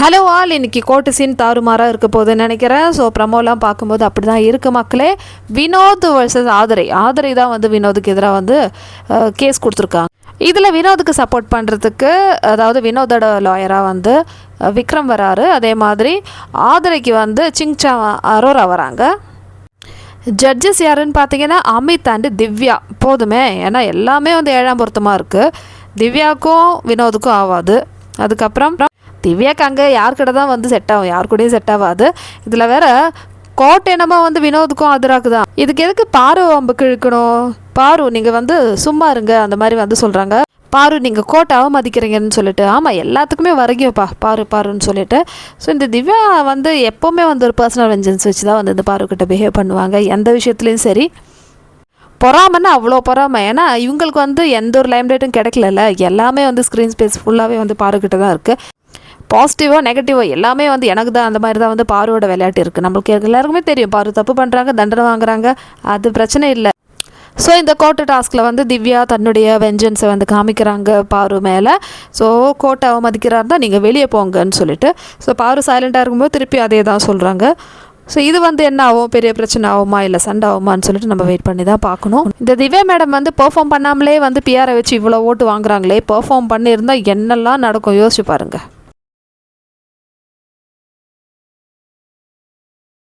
Hello all, இன்றைக்கி court scene தாறுமாறாக இருக்க போகுதுன்னு நினைக்கிறேன். ஸோ ப்ரமோலாம் பார்க்கும்போது அப்படி தான் இருக்குது மக்களே. வினோத் வர்சஸ் ஆதரை தான் வந்து வினோதுக்கு எதிராக வந்து கேஸ் கொடுத்துருக்காங்க. இதில் வினோதுக்கு சப்போர்ட் பண்ணுறதுக்கு, அதாவது வினோதோட லாயராக வந்து விக்ரம் வராரு. அதே மாதிரி ஆதரைக்கு வந்து சிங்சா அரோரா வராங்க. ஜட்ஜஸ் யாருன்னு பார்த்தீங்கன்னா அமித் அண்டு திவ்யா. போதுமே, ஏன்னா எல்லாமே வந்து 7ஆம் பொருத்தமாக இருக்குது. திவ்யாவுக்கும் வினோதுக்கும் ஆகாது. அதுக்கப்புறம் திவ்யாக்கு அங்கே யார்கிட்ட தான் வந்து செட் ஆகும், யார் கூடயும் செட் ஆகாது. இதில் வேற கோட்டை என்னமோ வந்து வினோதுக்கும் ஆதராக்கு தான். இதுக்கு எதுக்கு பாரு அம்புக்கு இழுக்கணும்? பாரு நீங்கள் வந்து சும்மா இருங்க அந்த மாதிரி வந்து சொல்கிறாங்க. பாரு நீங்கள் கோட்டை அவமதிக்கிறீங்கன்னு சொல்லிட்டு. ஆமாம், எல்லாத்துக்குமே வரகியோப்பா பாருன்னு சொல்லிட்டு. ஸோ இந்த திவ்யா வந்து எப்போவுமே வந்து ஒரு பர்சனல் வெஞ்சன்ஸ் வச்சு தான் வந்து இந்த பாருக்கிட்ட பிஹேவ் பண்ணுவாங்க. எந்த விஷயத்துலையும் சரி. பொறாமன்னா அவ்வளோ பொறாமை. ஏன்னா இவங்களுக்கு வந்து எந்த ஒரு லைம்லைட்டும் கிடைக்கல. எல்லாமே வந்து ஸ்க்ரீன் ஸ்பேஸ் ஃபுல்லாகவே வந்து பாருக்கிட்ட தான் இருக்குது. பாசிட்டிவோ நெகட்டிவோ எல்லாமே வந்து எனக்கு தான் அந்த மாதிரி தான் வந்து பாருவோட விளையாட்டு இருக்குது. நம்மளுக்கு எல்லாருக்குமே தெரியும் பாரு தப்பு பண்ணுறாங்க, தண்டனை வாங்குறாங்க, அது பிரச்சனை இல்லை. ஸோ இந்த கோர்ட்டு டாஸ்கில் வந்து திவ்யா தன்னுடைய வெஞ்சன்ஸை வந்து காமிக்கிறாங்க பாரு மேலே. ஸோ கோர்ட்டை அவமதிக்கிறாருன்னா நீங்கள் வெளியே போங்கன்னு சொல்லிட்டு. ஸோ பாரு சைலண்ட்டாக இருக்கும்போது திருப்பி அதே தான் சொல்கிறாங்க. ஸோ இது வந்து என்ன ஆகும், பெரிய பிரச்சனை ஆகுமா இல்லை சண்டை ஆகுமான்னு சொல்லிட்டு நம்ம வெயிட் பண்ணி தான் பார்க்கணும். இந்த திவ்யா மேடம் வந்து பெர்ஃபார்ம் பண்ணாமலே வந்து பிஆரை வச்சு இவ்வளோ ஓட்டு வாங்குறாங்களே, பெர்ஃபார்ம் பண்ணியிருந்தால் என்னெல்லாம் நடக்கும் யோசிச்சு பாருங்கள்.